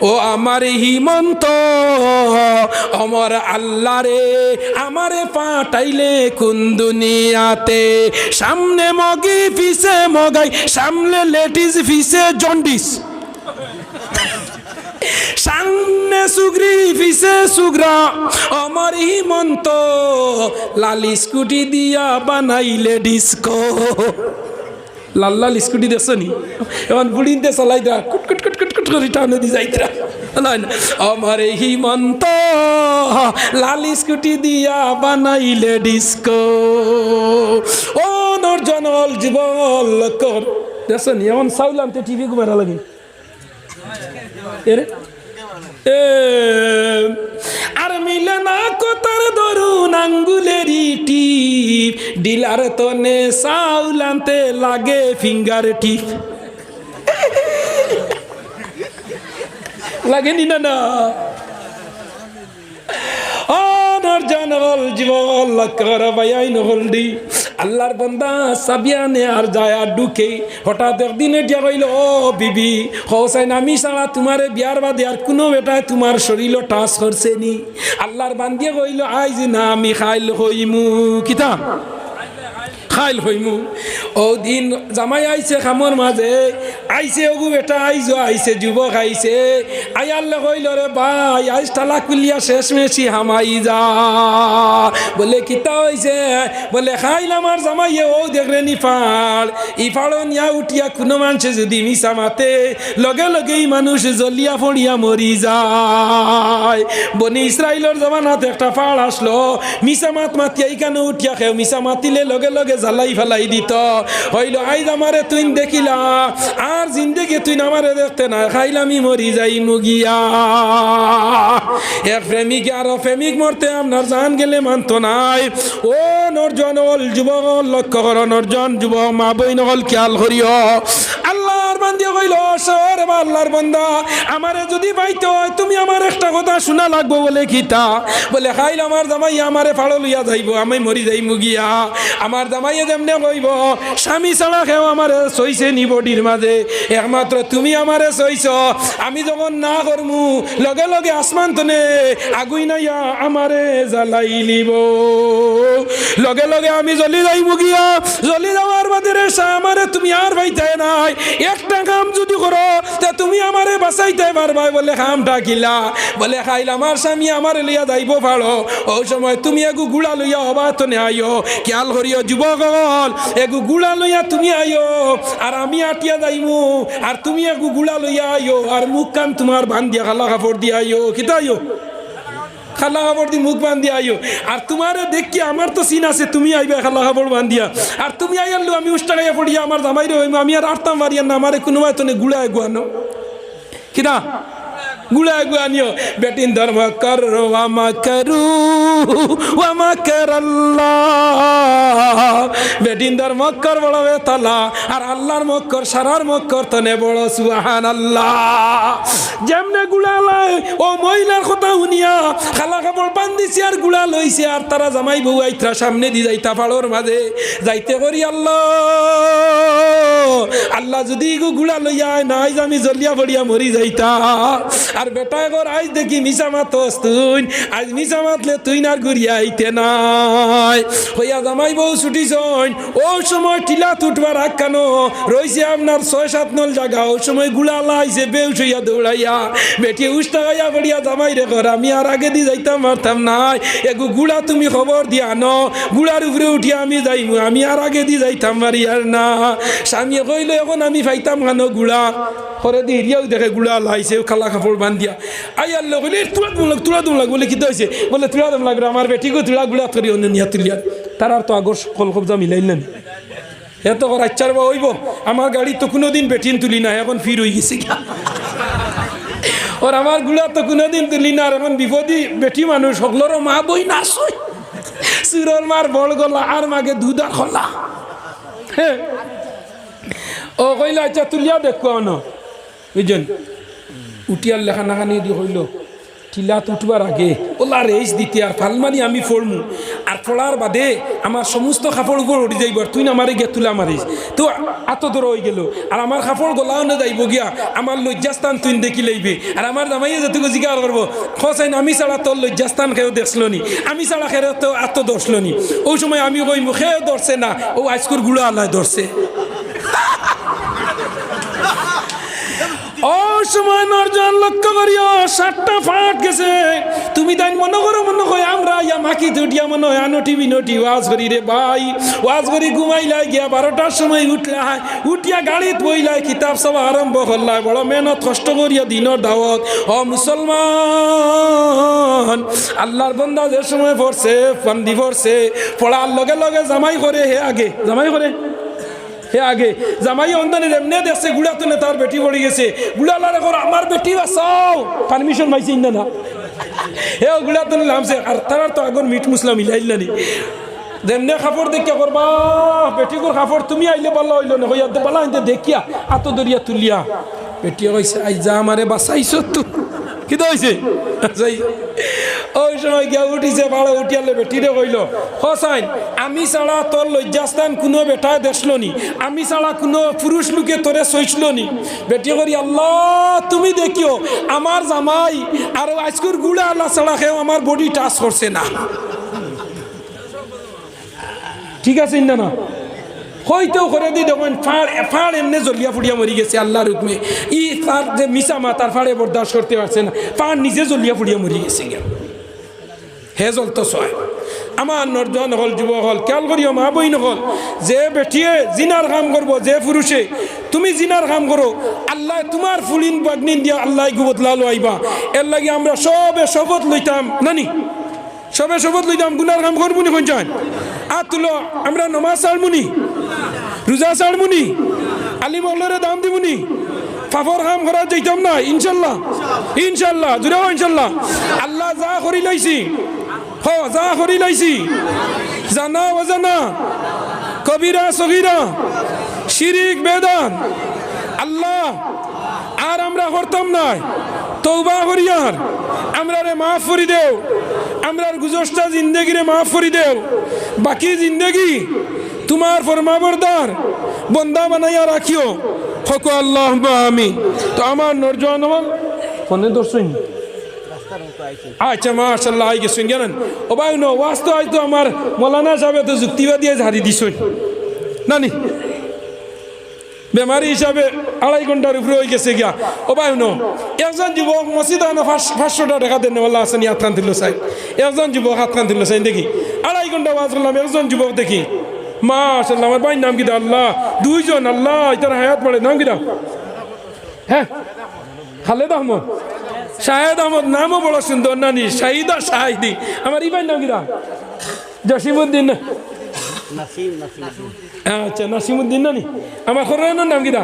ও আমার হিমন্ত আমার আল্লাহ রে আমারে পাঠাইলে কোন দুনিয়াতে সামনে মগি পিছে মগাই সামনে লেডিস পিছে জন্ডিস সামনে সুগ্রি পিছে সুগ্রা আমার হিমন্ত লালি স্কুটি দিয়া বানাইলে ডিস্কো লাল লাল স্কুটি দেখছো নি এখন বুড়িতে চালাই দা কুট কুট কুট কুট কুট করে টানে দি যাইতরা আমার হিমন্ত লাল স্কুটি দিয়া বানাইলে ডিস্কো ও নরজনল জীবল কর দেখছো নি এমন চাউল আনতে টিভি ঘুমারা লাগে এরে আর মিলে না কোতার ধরুন আঙ্গুলেরই টিপ ডিলার তনে চাউল আনতে লাগে ফিঙ্গার টিপ লাগেনি না না জানল জীবন লক্ষ্য বাইয়াই নহলডি আল্লাহর বান্দা সাবিয়ানে আর যায় আর ঢুকে হঠাৎ একদিন এটা কইল ও বিবি হোসাইন আমি সারা তোমার বিয়ার বাদে আর কোনো বেটা তোমার শরীর টাচ করছে নি আল্লাহর বান্দিয়ে কইল আইজ না আমি খাইল হইমু কিতা খাইল হইমু ও দিন জামাই আইছে খামর মাঝে আইছে ওগু বেটা আইছে যুবক আইছে আয়াল্লে কইল রে ভাই আইস তালা কুলিয়া শেষ মেশি হামাই যা বলে কিতা হইছে বলে খাইল আমার জামাইয়ে ও দেখরে ইফাড় নিয়া উঠিয়া কোনো মানুষে যদি মিশা মাতে লগে লগেই মানুষ জলিয়া ফড়িয়া মরি যায় বনি ইসরাইলের জমানাত একটা ফাড় আসলো মিশা মাত মাতিয়া এইখানে উঠিয়া খেও মিশা মাতিলে লগে লগে জ্বালাই ফেলাই দিত হইল আইজ আমারে তুই দেখিলা আর জিন্দেগি তুই আমারে দেখতে না খাইলামি মরি যাই মুগিয়া এক প্রেমিক আর প্রেমিক মরতে আপনার জান গেলে মানত নাই ও নরজন যুবক লক্ষ্য কর নরজন যুবক মা বই নকল খেয়াল করিও আল্লাহর বান্দিয়া কইল সর আল্লাহর বান্দা আমারে যদি পাইতে হয় তুমি আমার একটা কথা শোনা লাগবো বলে কিতা বলে খাইল আমার জামাই আমারে ফাড়ো লইয়া যাইব আমি মরি যাই মুগিয়া আমার জামাইয়ে যেমনে কইব স্বামী ছাড়া খেও আমারে সইছে নি বডির মাঝে একমাত্র তুমি আমারে সইছ আমি যখন না করমু লগে লগে আসমান তনে আগুই নাইয়া আমারে জ্বালাই লিব লগে লগে আমি জ্বলি যাই মুগিয়া জ্বলি যাওয়ার বাদে রে আমারে তুমি আর পাইতে নাই একটা কাম যদি করো তা তুমি আমারে বাঁচাইতে পারবা বলে কামটা কিলা বলে খাইল আমার স্বামী আমারে লইয়া যাইব ফাড়ো ওই সময় তুমি এগু গুড়া লইয়া হবা তনে আইও খেয়াল করিও যুবক এগু গুড়া লইয়া তুমি আইও আর আমি আটিয়া যাইমু আর তুমি এগু গুড়া লইয়া আইও আর মুখ কান তোমার বান্ধিয়া খালা কাপড় দিয়া আইও কিতা আইও খালা কাপড় দি মুখ বান্ধিয়া আইও আর তোমারে দেখি আমার তো সিন আছে তুমি আইবে খালা কাপড় বান্ধিয়া আর তুমি আইয়ালো আমি উষ্টা গাইয়া পড়িয়া আমার জামাইরে হইমু আমি আর আটতাম মারিয়া না আমারে কোনো তনে গুড়া এগুয়ানো কিনা গুলা গুয়ানিও বেটিন ধর্ম কর ওয়ামা করু ওয়ামা কর আল্লাহ বেটিন ধর্ম কর বড় বেতালা আর আল্লাহর মক্কর সারার মক্কর তনে বড় সুবহানাল্লাহ যেমনে গুলা লাই ও মহিলার কথা শুনিয়া খালা কাপড় বান্ধিছে আর গুলা লইছে আর তারা জামাই বউ আইত্রা সামনে দি যাইতা ফাড়োর মাঝে যাইতে করি আল্লাহ আল্লাহ যদি গুলা লইয়া নাই আমি জলিয়া বড়িয়া মরি যাইতা আর বেটা গর আজ দেখি মিশা মাতস তুই আজ মিশা মাতলে তুই না ঘুরিয়া আইতে নাই হইয়া জামাই বউ ছুটিছন ও সময় টিলা তুটবার আকানো রইছে আপনার 6-7 নল জায়গা ও সময় গুলা লাইছে বেউস হইয়া দৌড়াইয়া বেটি উষ্টা গাইয়া বড়িয়া জামাই রে ঘর আমি আর আগে দি যাইতাম পারতাম নাই এগু গুড়া তুমি খবর দিয়া ন গুড়ার উপরে উঠিয়া আমি যাইমু আমি আর আগে দি যাইতাম পারি আর না স্বামী কইল এখন আমি পাইতাম কেন গুড়া করে দি হিরিয়াও দেখে গুড়া লাইছে খালা কাপড় বান্ধিয়া আইয়ার লোক বলে তুলা দম লাগ বলে কিতা হয়েছে বলে তুলা দম লাগবে আমার বেটিকে তুলা গুড়া করি অন্য নিয়া তুলিয়া তার আর তো আগর কল কবজা মিলাইলেন এত আচ্ছার বা হইব আমার গাড়ি তো কোনোদিন বেটিন তুলি না এখন ফির হয়ে গেছে ওর আমার গুড়া তো কোনোদিন তুলি না আর এখন বিপদী বেটি মানুষ সকলেরও মা বই না সই সুরর মার বড় গলা আর মাকে দুধা খোলা হ্যাঁ ও কইলা আচ্ছা তুলিয়া দেখো ন বুঝছেন উঠিয়ার লেখানাখানি দি হইল টিলাত উঠবার আগে ওলা রেস দিতে আর ফালমানি আমি ফোড়মু আর ফোড়ার বাদে আমার সমস্ত কাপড় উপর উঠে যাইব আর তুই না মারে গে তুলা মারিস তো আত্মদর হয়ে গেল আর আমার কাপড় গোলাও না যাইব গিয়া আমার লজ্জাস্থান তুই দেখি লইবে আর আমার জামাইয়ে যেটুকু জিজ্ঞাসা করবো খসাইন আমি ছাড়া তোর লজ্জাস্থান খেয়েও দেখছিল নি আমি ছাড়া খেয়ে তো আত্মদর্শল নি ওই সময় আমি কই মুখেও ধরছে না ও আইস্কুর গুলো আল্লাহ ধরছে ও সময় নরজন লক্ষ্য করিও 7টা ফাট গেছে তুমি তাই মনে করো মনে হয় আমরা ইয়া মাকি দুটিয়া মনে হয় আনটি বিনটি ওয়াজ করি রে ভাই ওয়াজ করি ঘুমাইলাই গিয়া 12টার সময় উঠলাই উঠিয়া গাড়িত বইলাই কিতাব সব আরম্ভ করলাই বড় মেহনত কষ্ট করিয়া দিনের দাওয়াত ও মুসলমান আল্লাহর বান্দা যে সময় পড়ছে ফান্দি পড়ছে পড়ার লগে লগে জামাই করে হে আগে জামাই করে হে আগে জামাই অন্তনে এমনি দেখছে গুড়াতনে তার বেটি পড়ে গেছে গুড়ালারে কর আমার বেটি বাঁচাও পারমিশন পাইছি না হে গুড়াতনে নামছে আর তার তো আগর মিট মুসলা মিলাইলানি যেমনি কাপড় দেখিয়া করবা বেটি কর কাপড় তুমি আইলে পাল্লা হইল না হইয়া পাল্লা আনতে দেখিয়া আত দরিয়া তুলিয়া বেটিয়া কইছে আই যা আমারে বাঁচাইছ তো কি হয়েছে ওই সময় গিয়া উঠিছে ভালো উঠিয়ালে বেটিরে কইল হসাইন আমি ছাড়া তোর লজ্জাস্থান কোনো বেটায় দেখল নি আমি ছাড়া কোনো পুরুষ লোকে তোরে চইছিল নি বেটি করি আল্লাহ তুমি দেখিও আমার জামাই আর আজকুর গুড়া আল্লাহ ছাড়া খেয়েও আমার বডি টাচ করছে না ঠিক আছে না হইতেও করে দিই দেখুন ফাড় এমনি জ্বলিয়া ফুড়িয়া মরি গেছে আল্লাহর হুকমে ই তার যে মিশা মা তার ফাড়ে বরদাস্ত করতে পারছে না ফাড় নিজে জ্বলিয়া ফুড়িয়া মরি গেছে হে জ্বলতো ছয় আমার নর্জন হল যুবক হল খেয়াল করিও মা বই নহল যে বেটিয়ে জিনার কাম করবো যে পুরুষে তুমি জিনার কাম করো আল্লাহ তোমার ফুলিন বাগনিন দিয়া আল্লাহ গুবত লালো আইবা এর লাগে আমরা সবে শপথ লইতাম নানি সবে শপথ লইতাম গুনার কাম করবো নি কোন চান আর তুলো আমরা নমাজ ছাড়বুনি রোজা ছাড়বুনি আলী মহল্লারে দাম দিবুনি ফাফর কাম করা যাইতাম না ইনশাল্লাহ ইনশাল্লাহ জুড়ে ইনশাল্লাহ আল্লাহ যা করি লাইছি হ যা করি লাইছি জানা অজানা কবিরা সগীরা শিরিক বেদান আল্লাহ আর আমরা করতাম না তওবা করিয়ার আমরা রে মাফ করি দেও আমরার গুজস্তা জিন্দগিরে মাফ করি দেও বাকি জিন্দগি তোমার ফরমাবরদার বন্দা বানাইয়া রাখিও হকো আল্লাহ আমিন তো আমার নরজন ফোনে দর্শন আচ্ছা মাশাআল্লাহ আই গেছেন জানেন ও ভাই নো ওয়াস্ত হয়তো আমার মৌলানা সাহেব তো যুক্তিবাদী ঝাড়ি দিছেন নানি বেমারি হিসাবে 2.5 ঘন্টার উপরে হয়ে গেছে গিয়া ও ভাই নো একজন যুবক মসজিদ আনো 500 টাকা দেন ওয়াল্লাহ আসেন হাত কান দিল চাই একজন যুবক হাত কান দিল চাই দেখি 2.5 ঘন্টা ওয়াজ করলাম একজন যুবক দেখি মাশাআল্লাহ আমার ভাই নাম কি দা আল্লাহ দুইজন আল্লাহ ইতার হায়াত পড়ে নাম কি দা হ্যাঁ খালেদ আহমদ শাহেদ আহমদ নামও বড় সুন্দর নানি শাহিদা শাহিদি আমার এই ভাই নাম কি দা জসিমউদ্দিন আচ্ছা নাসিমউদ্দিন নানি আমার খোরানোর নাম কি দা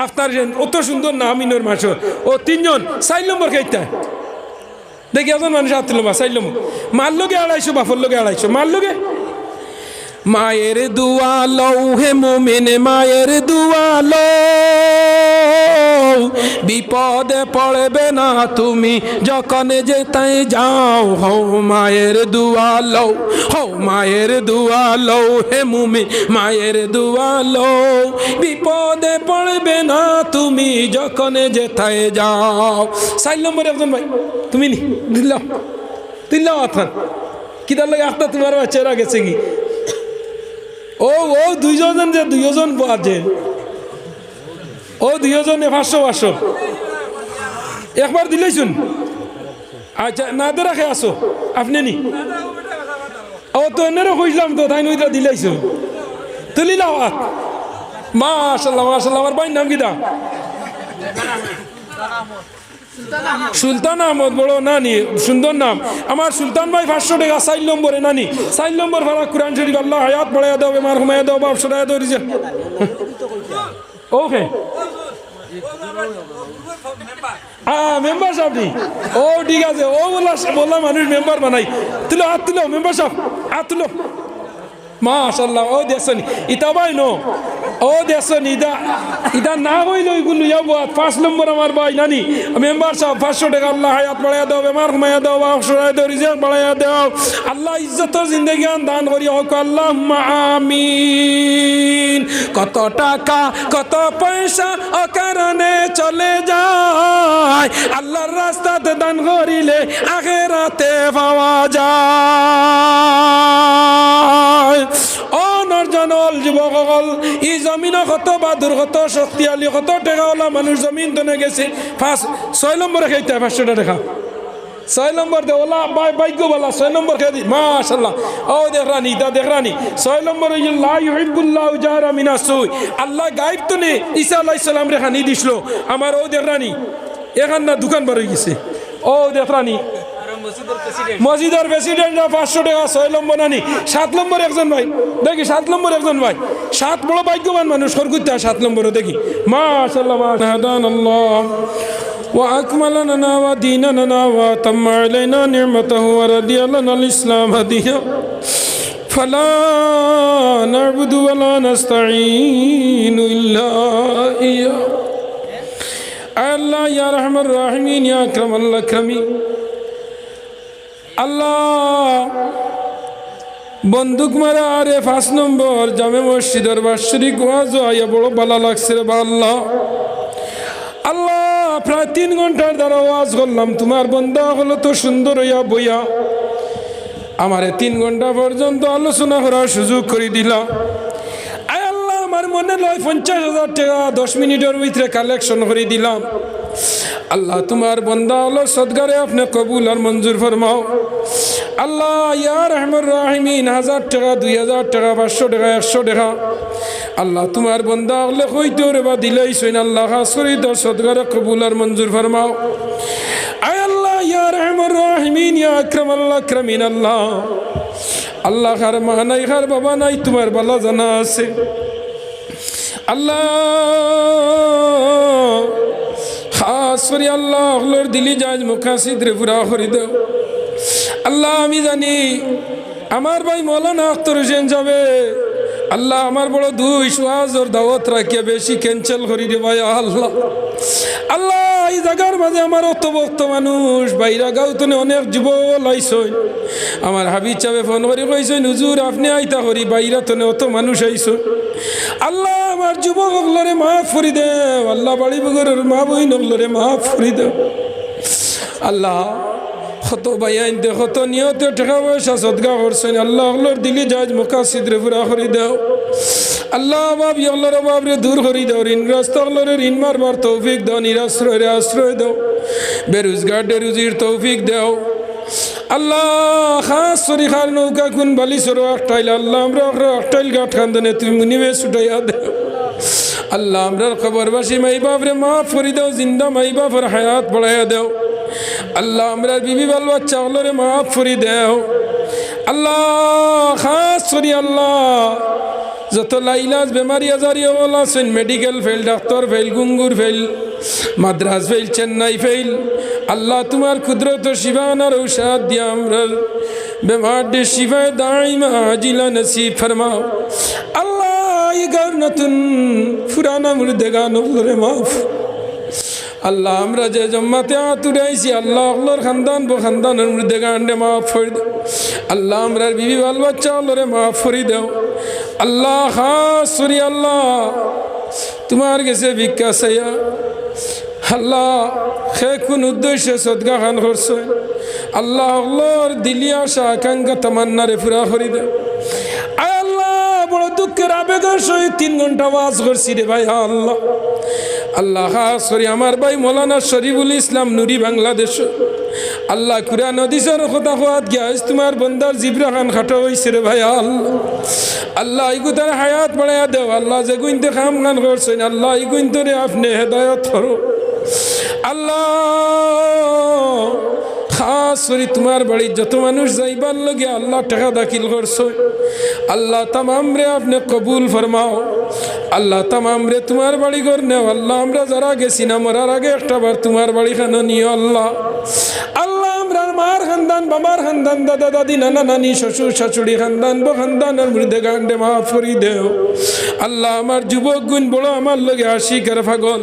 আফতার অত সুন্দর নাম ইনোর মাস ও 3 জন 4 নম্বর খাইতা দেখি একজন মানুষ হাত তুলো 4 নম্বর মার লগে 250 বাফর লগে 250 মার লগে মায়ের দুয়া লও হে মুমিন মায়ের দুয়া লও বিপদে পড়বে না তুমি যখন যেতাই যাও হও মায়ের দুয়া লও হও মায়ের দুয়া লও হে মুমিন মায়ের দুয়া লও বিপদে পড়বে না তুমি যখন যেতাই যাও 4 নম্বর একজন ভাই তুমি নি দিল্লাহ আথান কিদার লাগে আখতা তোমার বাচ্চারা গেছে কি ও ও দুইজন যে দুইজন আছে ও দুইজনে 500 একবার দিলেছুন আচ্ছা না দে রাখে আসো আপনি নি ও তো এনেরও খুঁজলাম তো তাই নইটা দিলেছুন তুলিলাম মাশাআল্লাহ মাশাআল্লাহ আমার ভাই নাম কি দা সুলতান আহমদ বড় নানি সুন্দর নাম আমার সুলতান ভাই 500 টাকা 4 নম্বরে নানি 4 নম্বর ভাড়া কুরআন শরীফ আল্লাহ হায়াত বাড়ায়া দাও বেমার ঘুমায়া দাও বাপ সরায়া দাও রিজা ওকে মেম্বার সাহেব নি ও ঠিক আছে ও বললা মানুষ মেম্বার বানাই তুলো হাত তুলো মেম্বার সাহেব হাত তুলো মাশাআল্লাহ ও দেখছনি ইতা ভাই নো ও দেখছনি ইতা না হইল ওইগুলো যাবো 5 নম্বর আমার ভাই নানি মেম্বার সাহেব 500 টাকা আল্লাহ হায়াত বাড়াইয়া দাও বেমার কমাইয়া দাও অবসরাইয়া দাও রিজিক বাড়াইয়া দাও আল্লাহ ইজ্জত জিন্দেগি দান করি হোক আল্লাহুম্মা আমিন। কত টাকা কত পয়সা অকারণে চলে যায়, আল্লাহর রাস্তাতে দান করিলে আখিরাতে পাওয়া যায়। ও নরজনল যুবকসকল, ই জমিন কত বাদুর কত শক্তিশালী কত টেকাওয়ালা মানুষ জমিন তনে গেছে। 6 নম্বরে খাইতে 500 টাকা 6 নম্বর দে ওলা ভাগ্য বলা 6 নম্বর খেয়ে দি মাশাআল্লাহ। ও দেখরানি তা দেখরানি 6 নম্বর হইল লা ইউহিব্বুল্লাহু জারা মিনাসুই। আল্লাহ গায়েব তনে ঈসা আলাইহিস সালাম রে খানি দিছিল আমার। ও দেখরানি এখান না দোকান বার হয়ে গেছে। ও দেখরানি মসজিদের প্রেসিডেন্ট 500 টাকা 6 নম্বর নানি। 7 নম্বর একজন ভাই দেখি 7 নম্বর একজন ভাই 7 বড় ভাগ্যবান মানুষ সরগুতে 7 নম্বরে দেখি মাশাআল্লাহ মাশাআল্লাহ। وأكمل لنا وديننا وأتم علينا نعمته ورضي لنا الإسلام هديا فلا نعبد ولا نستعين إلا إياه। الله يا رحم الراحمين يا أكرم الأكرمين আল্লাহ বন্দুক মারা আরে 5 নম্বর জামে মসজিদের বাৎসরিক ওয়াজ আয়া বড় ভালো লাগছে রে আল্লাহ। আল্লাহ প্রায় 3 ঘন্টার দ্বারা ওয়াজ করলাম, তোমার বান্দা হলো তো সুন্দর হইয়া বইয়া আমারে 3 ঘন্টা পর্যন্ত আলোচনা করার সুযোগ করে দিলা। আয় আল্লাহ আমার মনে লয় 50,000 টাকা 10 মিনিটের ভিতরে কালেকশন করে দিলাম। আল্লাহ তোমার বান্দা হলো সদগারে আপনি কবুল আর মঞ্জুর ফরমাও। আল্লাহ ইয়া রহমান রাহিমিন 1000 টাকা 2000 টাকা 500 টাকা 100 টাকা আল্লাহ তোমার বান্দা হলে কইতে রে বা দিলেই সইন আল্লাহ খাস করে দাও সদগারে কবুল আর মঞ্জুর ফরমাও। আয় আল্লাহ ইয়া রহমান রাহিমিন ইয়া আকরামাল আকরামিন আল্লাহ আল্লাহ কার মা নাই কার বাবা নাই তোমার ভালো জানা আছে। আল্লাহ খাস করে আল্লাহ হলোর দিলি জাজ মুখাসিদ রে পুরা করে দাও। আল্লাহ আমি জানি আমার ভাই মৌলানা আখতার হোসেন যাবে, আল্লাহ আমার বড় 2 ওয়াজর দাওয়াত রাখিয়া বেশি ক্যান্সেল করি রে ভাই আল্লাহ। আল্লাহ এই জায়গার মাঝে আমার অত ভক্ত মানুষ বাইরা গাঁও তনে অনেক যুব লাইছই, আমার হাবিব চাবে ফোন করে কইছেন হুজুর আপনি আইতা করি বাইরা তনে অত মানুষ আইছই। আল্লাহ আমার যুবক হলরে মাফ করি দেও, আল্লাহ বাড়ি বগরের মা বইন হলরে মাফ করি দেও। আল্লাহ কত বাইন দে কত নিয়তে টাকা পয়সা সদগা করছেন, আল্লাহ হলর দিলি জাজ মুকাসিদ রে পুরা করি দাও। আল্লাহ বাপ ইহলর বাপ রে দূর করি দাও, ঋণগ্রস্ত হলরে ঋণ মারবার তৌফিক দাও, নিরাশ্রয় রে আশ্রয় দাও, বেরোজগার ডে রুজির তৌফিক দাও। আল্লাহ খাস শরীখার নৌকা কোন বালি সরো একটাইল আল্লাহ আমরা একটাইল গাঠ খান্দনে তুমি মুনিবে ছুটাইয়া দেও। আল্লাহ আমরার খবরবাসী মাই বাপ রে মাফ করি দাও, জিন্দা মাই বাপের হায়াত বাড়াইয়া দেও। আল্লাহ আমরা বিবি বাল বাচ্চা হলরে মাফ করি দেও। আল্লাহ খাস করি আল্লাহ যত লাইলাজ বেমারি আজারি হল আছেন, মেডিকেল ফেল, ডাক্তার ফেল, গুঙ্গুর fail, Madras fail, Chennai fail, আল্লাহ তোমার কুদরত শিবানার ঔষধ দিয়া আমরা বেমার ডে শিবায় দাইমা আজিলা নসিব ফরমাও। আল্লাহ এই গার নতুন পুরানা মুর্দেগা নবলরে মাফ। আল্লাহ আমরা যে জম্মাতে আতুরাইছি আল্লাহ আল্লাহর খানদান বো খানদানের মুর্দেগা আন্ডে মাফ করে দাও। আল্লাহ আমরা বিবি বাল বাচ্চা আল্লাহরে মাফ করে দাও। আল্লাহ খাস করি আল্লাহ তোমার গেছে ভিক্ষা চাইয়া আল্লাহ সে কোন উদ্দেশ্যে সদগা খান করছে, আল্লাহ আল্লাহর দিলি আশা আকাঙ্ক্ষা তামান্নারে পুরা করে দে। আয় আল্লাহ বড় দুঃখের আবেগের সহিত 3 ঘন্টা ওয়াজ করছি রে ভাই আল্লাহ। আল্লাহ খাস করি আমার ভাই মৌলানা শরীফুল ইসলাম নুরি বাংলাদেশ আল্লাহ কুরআন হাদিসের কথা কোয়াত গিয়া তোমার বন্দার জিবরা খান খাটো হইছে রে ভাই আল্লাহ। আল্লাহ ইগু তার হায়াত বাড়াইয়া দেও। আল্লাহ যে গুইনতে খাম গান করছেন আল্লাহ ই গুইনতরে আপনি হেদায়ত করো। আল্লাহ খাস করি তোমার বাড়ির যত মানুষ যাইবার লগে আল্লাহ টাকা দাখিল করছো আল্লাহ তামাম রে আপনি কবুল ফরমাও। আল্লাহ তামাম রে তোমার বাড়ি ঘর নেও। আল্লাহ আমরা যারা গেছি না মরার আগে একটা বার তোমার বাড়ি খানো নিও আল্লাহ। আল্লাহ আমরা মার খানদান বাবার খানদান দাদা দাদি নানা নানি শ্বশুর শাশুড়ি খানদান বো খানদানের মৃদে গান্ডে মাফ করি দেও আল্লাহ আমার যুবক গুণ বড় আমার লগে আশিকের পাগল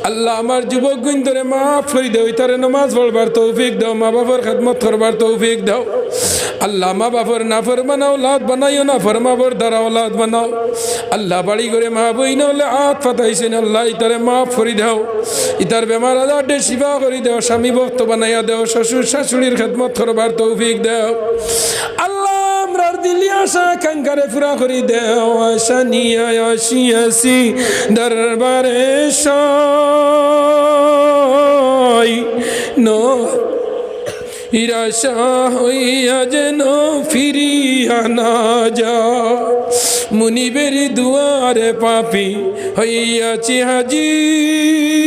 আল্লাহ আমার যুবক গুণ ধরে মাফ করি দেও ইতারে নামাজ পড়বার তৌফিক দাও মা বাবার খেদমত করবার তৌফিক দাও আল্লাহ মা বাবার নাফরমান औलाद বানাইও না ফরমাবর দ্বারা औलाद বানাও আল্লাহ বাড়ি করে মা বই নলে আত ফাতাইছেন আল্লাহ ইতারে মাফ করি দাও ইতার বেমার আজারটে শিফা করি দাও স্বামী ভক্ত বানাইয়া দাও শ্বশুর শাশুড়ির খেদমত করবার তৌফিক দাও আল্লাহ আমরার দিলি আশা কাঙ্কারে পুরা করি দাও আশা নিয়ে আসি আসি দরবারে সাই নো ইরাশা হইয়া যেন ফিরিয়া না যা মুনিবের দুয়ারে পাপি হইয়াছি হাজির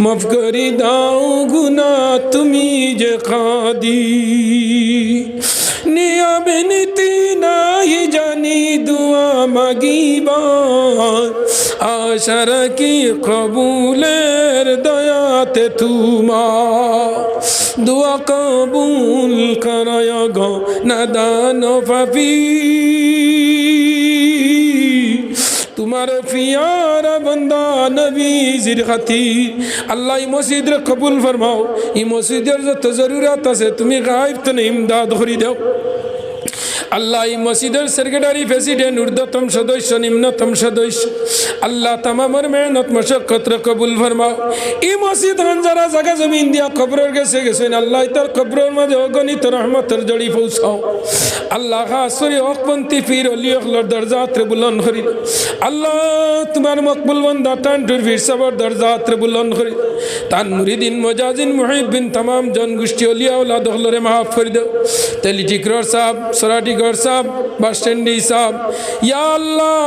মাফ করে দাও গুনা তুমি যে কাদির নিয়মে নীতি নাই জানি দুয়া মাগিবার আশা রাখি কবুলের দয়াতে তোমার দুয়া কবুল করায় গো নাদান পাপি তোমার পিয়ারা বন্দা নবীজির খাতির আল্লাহ এই মসজিদ রে কবুল ফরমাও এই মসজিদের যত জরুরত আছে তুমি গায়েব তো ইমদাদ করি দাও আল্লাহ এই মসজিদের সেক্রেটারি প্রেসিডেন্ট ঊর্ধ্বতম সদস্য নিম্নতম সদস্য আল্লাহ তামামের মেহনত মশক্কত কবুল ফরমাও এই মসজিদ যারা জায়গা জমিন দিয়া কবরের গেছে গেছেন আল্লাহ তার কবরের মাঝে অগণিত রহমতের জড়ি পৌঁছাও আল্লাহ খাস করে হকপন্থী পীর অলি হকলর দরজাত বুলন্দ করি আল্লাহ তোমার মকবুল বান্দা টান্টুর পীর সাহেবের দরজাত বুলন্দ করি তান মুরিদিন মুজাজিন মুহিব্বিন तमाम জনগোষ্ঠী অলিয়া আওলাদ হকলরে মাফ করে দাও তেলি টিকরর সাহেব সরাটি গড় সাহেব বাস স্ট্যান্ডি সাহেব ইয়া আল্লাহ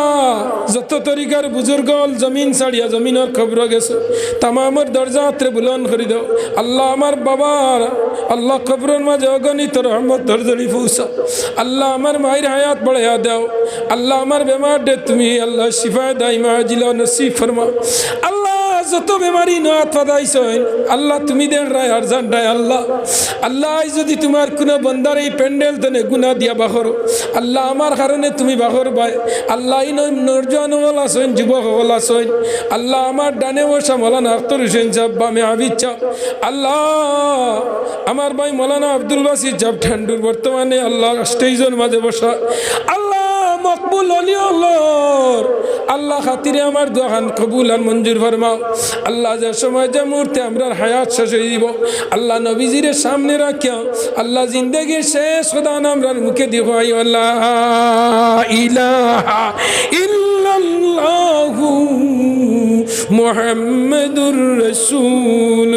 যত তরিকার বুজুর্গ জমিন ছাড়িয়া জমিনের খবর গেছে তামামের দরজাত বুলন্দ করে দাও আল্লাহ আমার বাবার আল্লাহ কবরের মাঝে অগণিত রহমত দরজলি পৌঁছা আল্লাহ আমার মায়ের হায়াত বাড়াইয়া দাও আল্লাহ আমার বেমার দে তুমি আল্লাহ শিফা দাইমা আজিলা নসিব ফরমা আল্লাহ যত বেমারি নাত ফাদাইছেন আল্লাহ তুমি দেখ রায় আর জান রায় আল্লাহ আল্লাহ যদি তোমার কোনো বন্দার এই প্যান্ডেল তনে গুনাহ দিয়া বাখর আল্লাহ আমার কারণে তুমি বাখর ভাই আল্লাহ এই নরজান হল আসেন যুবক হল আসেন আল্লাহ আমার ডানে বসা মৌলানা আখতার হোসেন সাহেব বামে আবিদ সাহেব আল্লাহ আমার ভাই মৌলানা আব্দুল বাসির সাহেব ঠান্ডুর বর্তমানে আল্লাহ স্টেজের মাঝে বসা আল্লাহ মকবুল অলি আল্লাহর আল্লাহ খাতিরে আমার দোয়ান কবুল আর মঞ্জুর ফরমাও আল্লাহ যে সময় যে মুহূর্তে আমরা হায়াত শেষ হয়ে দিব আল্লাহ নবীজির সামনে রাখিয়া আল্লাহ জিন্দগির শেষ খোদান আমরা মুখে দিব আল্লাহ ইলাহা ইল্লাল্লাহু মুহাম্মাদুর রাসূল।